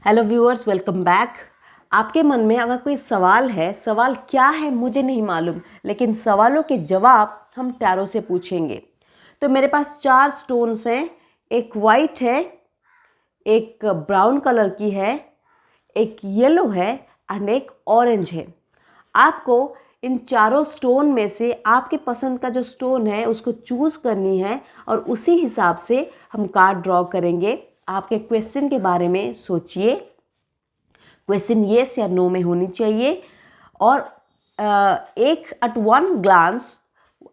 Hello viewers, welcome back. आपके मन में अगर कोई सवाल है, सवाल क्या है मुझे नहीं मालूम, लेकिन सवालों के जवाब हम टैरो से पूछेंगे। तो मेरे पास 4 स्टोन्स हैं। एक वाइट है, एक ब्राउन कलर की है, एक येलो है एंड एक ऑरेंज है। आपको इन चारों स्टोन में से आपके पसंद का जो स्टोन है उसको चूज़ करनी है और उसी हिसाब से हम कार्ड ड्रॉ करेंगे। आपके क्वेश्चन के बारे में सोचिए। क्वेश्चन येस या नो में होनी चाहिए और एक एट वन ग्लांस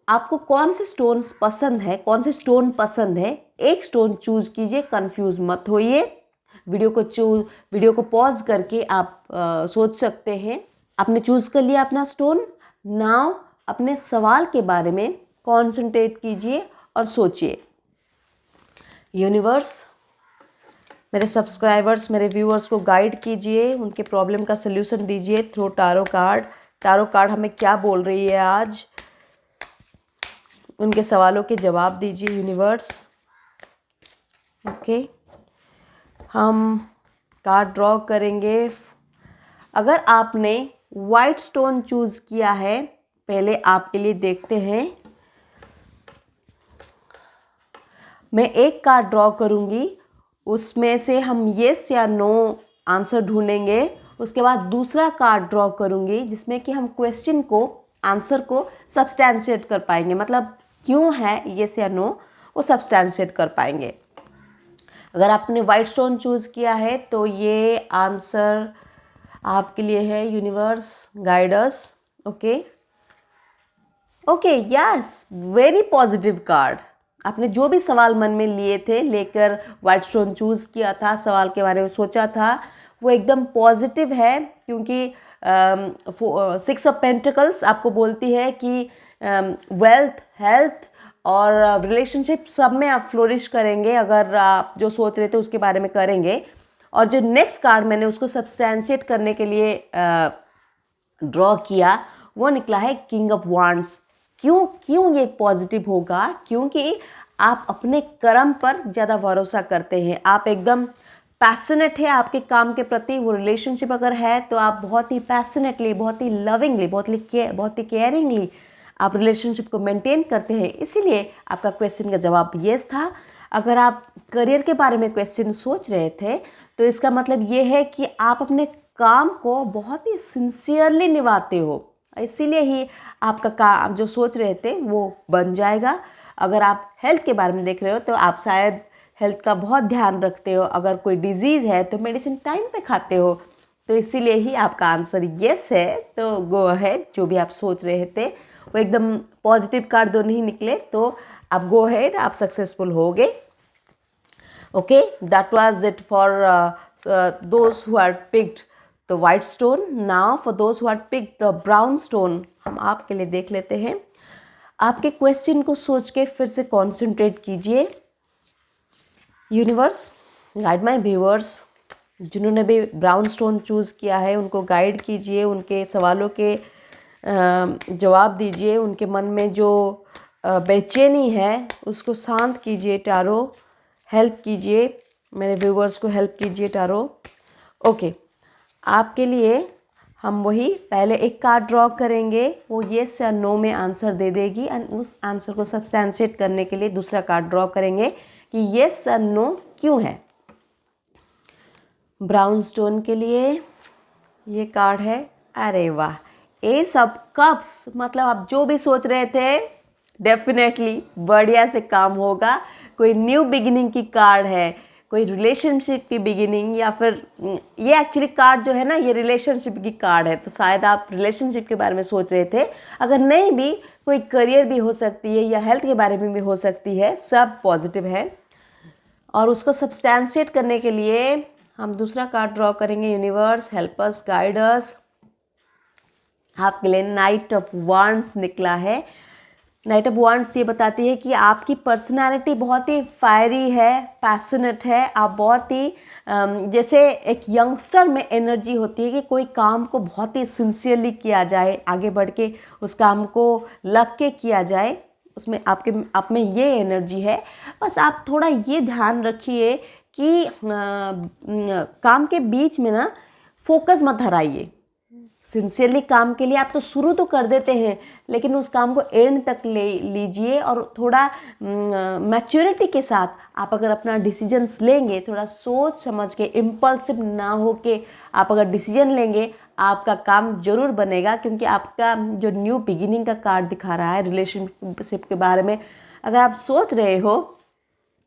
आपको कौन से स्टोन्स पसंद है, कौन से स्टोन पसंद है, एक स्टोन चूज कीजिए, कंफ्यूज मत होइए। वीडियो को पॉज करके आप सोच सकते हैं। आपने चूज कर लिया अपना स्टोन। नाउ अपने सवाल के बारे में कॉन्सेंट्रेट कीजिए और सोचिए। यूनिवर्स, मेरे सब्सक्राइबर्स, मेरे व्यूअर्स को गाइड कीजिए, उनके प्रॉब्लम का सल्यूशन दीजिए through tarot card. Tarot card हमें क्या बोल रही है आज, उनके सवालों के जवाब दीजिए यूनिवर्स। ओके, हम कार्ड ड्रॉ करेंगे। अगर आपने वाइट स्टोन चूज़ किया है, पहले आपके लिए देखते हैं। मैं एक कार्ड ड्रॉ करूंगी, उसमें से हम येस या नो आंसर ढूंढेंगे। उसके बाद दूसरा कार्ड ड्रॉ करूंगी जिसमें कि हम क्वेश्चन को, आंसर को सब्सटैंशिएट कर पाएंगे, मतलब क्यों है येस या नो वो सब्सटैंशिएट कर पाएंगे। अगर आपने वाइट स्टोन चूज़ किया है तो ये आंसर आपके लिए है। Universe guide us. Okay okay, yes, very positive card. आपने जो भी सवाल मन में लिए थे, लेकर वाइट स्टोन चूज़ किया था, सवाल के बारे में सोचा था, वो एकदम पॉजिटिव है। क्योंकि 6 ऑफ पेंटिकल्स आपको बोलती है कि वेल्थ, हेल्थ और रिलेशनशिप सब में आप फ्लोरिश करेंगे अगर आप जो सोच रहे थे उसके बारे में करेंगे। और जो नेक्स्ट कार्ड मैंने उसको सब्सटैंशिएट करने के लिए ड्रॉ किया, वो निकला है किंग ऑफ वांड्स। क्यों ये पॉजिटिव होगा? क्योंकि आप अपने कर्म पर ज़्यादा भरोसा करते हैं। आप एकदम पैशनेट है आपके काम के प्रति। वो रिलेशनशिप अगर है तो आप बहुत ही पैशनेटली, बहुत ही लविंगली, बहुत ही केयरिंगली आप रिलेशनशिप को मेंटेन करते हैं। इसीलिए आपका क्वेश्चन का जवाब येस था। अगर आप करियर के बारे में क्वेश्चन सोच रहे थे तो इसका मतलब ये है कि आप अपने काम को बहुत ही सिंसियरली निभाते हो, इसीलिए ही आपका काम जो सोच रहे थे वो बन जाएगा। अगर आप हेल्थ के बारे में देख रहे हो तो आप शायद हेल्थ का बहुत ध्यान रखते हो। अगर कोई डिजीज़ है तो मेडिसिन टाइम पे खाते हो, तो इसीलिए ही आपका आंसर येस है। तो गो अहेड, जो भी आप सोच रहे थे वो एकदम पॉजिटिव कार्ड दोनों ही निकले, तो आप गो अहेड, आप सक्सेसफुल होगे। Okay, that was it for those who are picked the white stone. Now for those who are picked the brown stone, हम आपके लिए देख लेते हैं। आपके क्वेश्चन को सोच के फिर से कॉन्सेंट्रेट कीजिए। यूनिवर्स गाइड माय व्यूअर्स, जिन्होंने भी ब्राउन स्टोन चूज़ किया है उनको गाइड कीजिए, उनके सवालों के जवाब दीजिए। उनके मन में जो बेचैनी है उसको शांत कीजिए। टारो हेल्प कीजिए, मेरे व्यूअर्स को हेल्प कीजिए टारो। ओके, आपके लिए हम वही पहले एक कार्ड ड्रॉ करेंगे, वो येस या नो में आंसर दे देगी एंड उस आंसर को सब्सटैंशिएट करने के लिए दूसरा कार्ड ड्रॉ करेंगे कि येस या नो क्यों है। ब्राउन स्टोन के लिए ये कार्ड है। अरे वाह, एस ऑफ कप्स, मतलब आप जो भी सोच रहे थे डेफिनेटली बढ़िया से काम होगा। कोई न्यू बिगिनिंग की कार्ड है, कोई रिलेशनशिप की बिगिनिंग, या फिर ये एक्चुअली कार्ड जो है ना, ये रिलेशनशिप की कार्ड है। तो शायद आप रिलेशनशिप के बारे में सोच रहे थे। अगर नहीं भी, कोई करियर भी हो सकती है या हेल्थ के बारे में भी हो सकती है, सब पॉजिटिव है। और उसको सब्सटैंशिएट करने के लिए हम दूसरा कार्ड ड्रॉ करेंगे। Universe help us, guide us. आपके लिए नाइट ऑफ वांड्स निकला है। नाइट ऑफ वांड्स ये बताती है कि आपकी पर्सनालिटी बहुत ही फायरी है, पैशनेट है। आप बहुत ही जैसे एक यंगस्टर में एनर्जी होती है कि कोई काम को बहुत ही सिंसियरली किया जाए, आगे बढ़ के उस काम को लग के किया जाए, उसमें आप में ये एनर्जी है। बस आप थोड़ा ये ध्यान रखिए कि काम के बीच में ना फोकस मत हराइए। सिंसियरली काम के लिए आप तो शुरू तो कर देते हैं, लेकिन उस काम को एंड तक ले लीजिए और थोड़ा मैच्योरिटी के साथ आप अगर अपना डिसीजंस लेंगे, थोड़ा सोच समझ के, इम्पल्सिव ना हो के आप अगर डिसीजन लेंगे, आपका काम जरूर बनेगा। क्योंकि आपका जो न्यू बिगिनिंग का कार्ड दिखा रहा है रिलेशनशिप के बारे में, अगर आप सोच रहे हो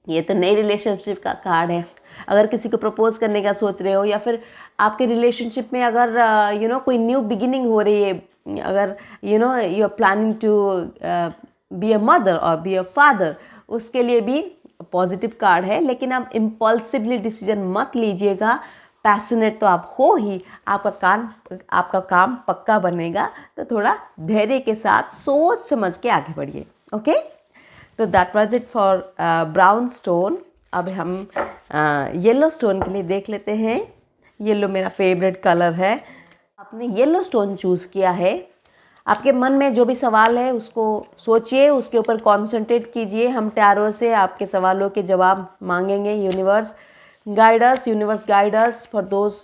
ये तो नई रिलेशनशिप का कार्ड है, अगर किसी को प्रपोज करने का सोच रहे हो या फिर आपके रिलेशनशिप में अगर कोई न्यू बिगिनिंग हो रही है, अगर you are planning to be a mother और बी अ फादर, उसके लिए भी पॉजिटिव कार्ड है। लेकिन आप इम्पल्सिवली डिसीजन मत लीजिएगा, पैशनेट तो आप हो ही, आपका काम पक्का बनेगा। तो थोड़ा धैर्य के साथ सोच समझ के आगे बढ़िए। ओके, तो that was it for brown stone. अब हम येलो स्टोन के लिए देख लेते हैं। येलो मेरा फेवरेट कलर है। आपने येलो स्टोन चूज़ किया है। आपके मन में जो भी सवाल है उसको सोचिए, उसके ऊपर कॉन्सेंट्रेट कीजिए। हम टैरो से आपके सवालों के जवाब मांगेंगे। Universe guide us for those.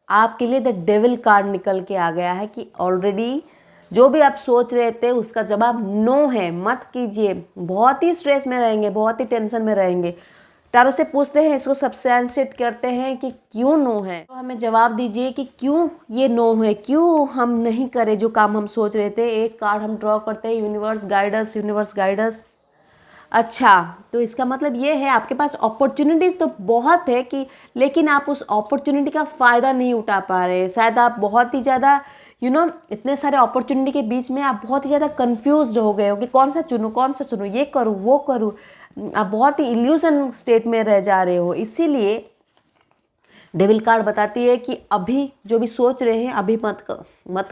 आपके लिए द डेविल कार्ड निकल के आ गया है कि ऑलरेडी जो भी आप सोच रहे थे उसका जवाब नो है, मत कीजिए। बहुत ही स्ट्रेस में रहेंगे, बहुत ही टेंशन में रहेंगे। टैरो से पूछते हैं, इसको सब्सटेंशिएट करते हैं कि क्यों नो है। तो हमें जवाब दीजिए कि क्यों ये नो है, क्यों हम नहीं करें जो काम हम सोच रहे थे। एक कार्ड हम ड्रॉ करते हैं, यूनिवर्स गाइड अस। अच्छा, तो इसका मतलब ये है आपके पास अपॉर्चुनिटीज़ तो बहुत है कि, लेकिन आप उस अपॉर्चुनिटी का फ़ायदा नहीं उठा पा रहे हैं। शायद आप बहुत ही ज़्यादा इतने सारे अपॉर्चुनिटी के बीच में आप बहुत ही ज़्यादा कंफ्यूज हो गए हो कि कौन सा चुनूँ, ये करूँ वो करूँ। आप बहुत ही इल्यूजन स्टेट में रह जा रहे हो। इसीलिए डेविल कार्ड बताती है कि अभी जो भी सोच रहे हैं अभी मत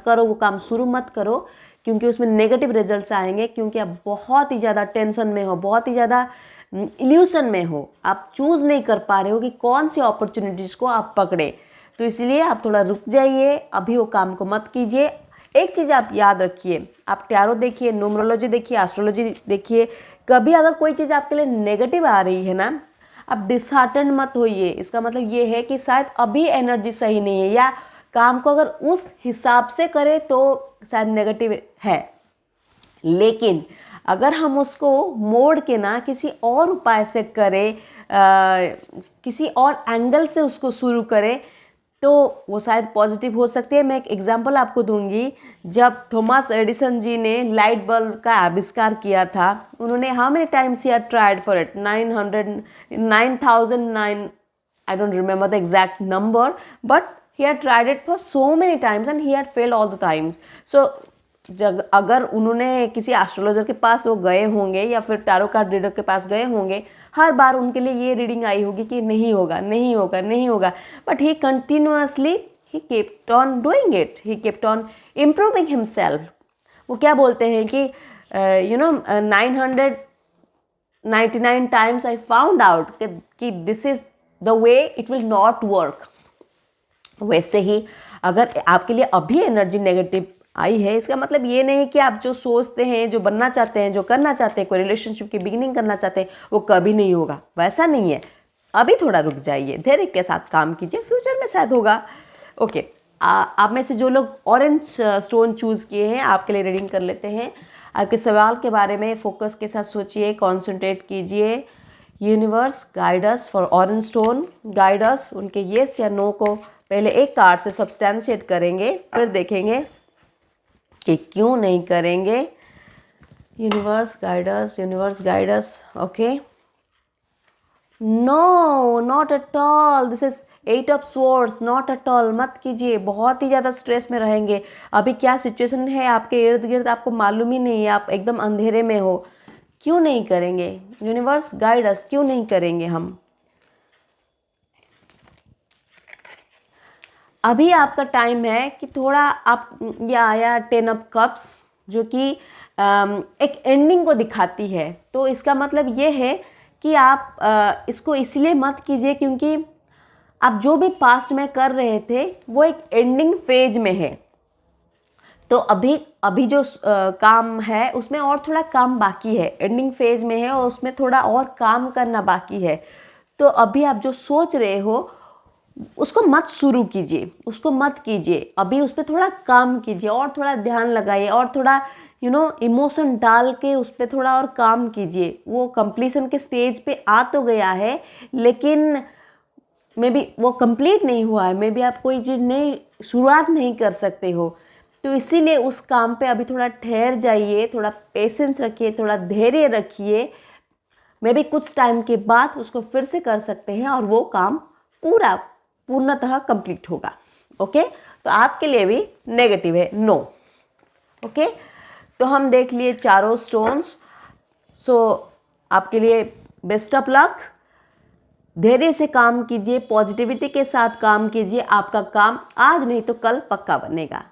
करो, वो काम शुरू मत करो, क्योंकि उसमें नेगेटिव रिजल्ट्स आएंगे। क्योंकि आप बहुत ही ज़्यादा टेंशन में हो, बहुत ही ज़्यादा इल्यूजन में हो। आप चूज़ नहीं कर पा रहे हो कि कौन सी अपॉर्चुनिटीज़ को आप पकड़े। तो इसलिए आप थोड़ा रुक जाइए, अभी वो काम को मत कीजिए। एक चीज़ आप याद रखिए, आप टैरो देखिए, न्यूमरोलॉजी देखिए, एस्ट्रोलॉजी देखिए, कभी अगर कोई चीज़ आपके लिए नेगेटिव आ रही है ना, आप डिसहार्टन मत होइए। इसका मतलब ये है कि शायद अभी एनर्जी सही नहीं है, या काम को अगर उस हिसाब से करें तो शायद नेगेटिव है। लेकिन अगर हम उसको मोड़ के ना किसी और उपाय से करें, किसी और एंगल से उसको शुरू करें, तो वो शायद पॉजिटिव हो सकती है। मैं एक एग्जांपल आपको दूंगी। जब थॉमस एडिसन जी ने लाइट बल्ब का आविष्कार किया था, उन्होंने how many times he had tried for it, 9,009, I don't remember the exact number, but he had tried it for so many times and he had failed all the times. So अगर उन्होंने किसी astrologer के पास वो गए होंगे या फिर tarot card reader के पास गए होंगे, हर बार उनके लिए ये रीडिंग आई होगी कि नहीं होगा, but he continuously he kept on doing it, he kept on improving himself. वो क्या बोलते हैं कि 999 टाइम्स आई फाउंड आउट कि this is the way, it will not work. वैसे ही अगर आपके लिए अभी एनर्जी नेगेटिव आई है, इसका मतलब ये नहीं कि आप जो सोचते हैं, जो बनना चाहते हैं, जो करना चाहते हैं, कोई रिलेशनशिप की बिगिनिंग करना चाहते हैं, वो कभी नहीं होगा। वैसा नहीं है। अभी थोड़ा रुक जाइए, धैर्य के साथ काम कीजिए, फ्यूचर में शायद होगा। ओके, आप में से जो लोग ऑरेंज स्टोन चूज़ किए हैं, आपके लिए रीडिंग कर लेते हैं। आपके सवाल के बारे में फोकस के साथ सोचिए, कॉन्सेंट्रेट कीजिए। Universe guide us for orange stone, guide us. उनके येस या नो को पहले एक कार्ड से सब्सटेंशिएट करेंगे, फिर देखेंगे कि क्यों नहीं करेंगे। Universe guide us. Okay, no, not at all, this is 8 of swords, not at all, मत कीजिए। बहुत ही ज़्यादा स्ट्रेस में रहेंगे। अभी क्या सिचुएशन है आपके इर्द गिर्द आपको मालूम ही नहीं है, आप एकदम अंधेरे में हो। क्यों नहीं करेंगे? यूनिवर्स गाइड अस, क्यों नहीं करेंगे हम? अभी आपका टाइम है कि थोड़ा आप, ये आया 10 ऑफ कप्स, जो कि एक एंडिंग को दिखाती है। तो इसका मतलब ये है कि आप इसको इसलिए मत कीजिए क्योंकि आप जो भी पास्ट में कर रहे थे वो एक एंडिंग फेज में है। तो अभी जो काम है उसमें और थोड़ा काम बाकी है, एंडिंग फेज में है और उसमें थोड़ा और काम करना बाकी है। तो अभी आप जो सोच रहे हो उसको मत शुरू कीजिए, उसको मत कीजिए, अभी उस पर थोड़ा काम कीजिए और थोड़ा ध्यान लगाइए और थोड़ा इमोशन डाल के उस पर थोड़ा और काम कीजिए। वो कंप्लीशन के स्टेज पे आ तो गया है, लेकिन मे बी वो कंप्लीट नहीं हुआ है, मे बी आप कोई चीज़ नहीं शुरुआत नहीं कर सकते हो। तो इसीलिए उस काम पे अभी थोड़ा ठहर जाइए, थोड़ा पेशेंस रखिए, थोड़ा धैर्य रखिए। मे बी कुछ टाइम के बाद उसको फिर से कर सकते हैं और वो काम पूर्णतः कंप्लीट होगा। ओके, तो आपके लिए भी नेगेटिव है, नो। ओके, तो हम देख लिए चारों स्टोन्स। सो आपके लिए बेस्ट ऑफ लक। धैर्य से काम कीजिए, पॉजिटिविटी के साथ काम कीजिए, आपका काम आज नहीं तो कल पक्का बनेगा।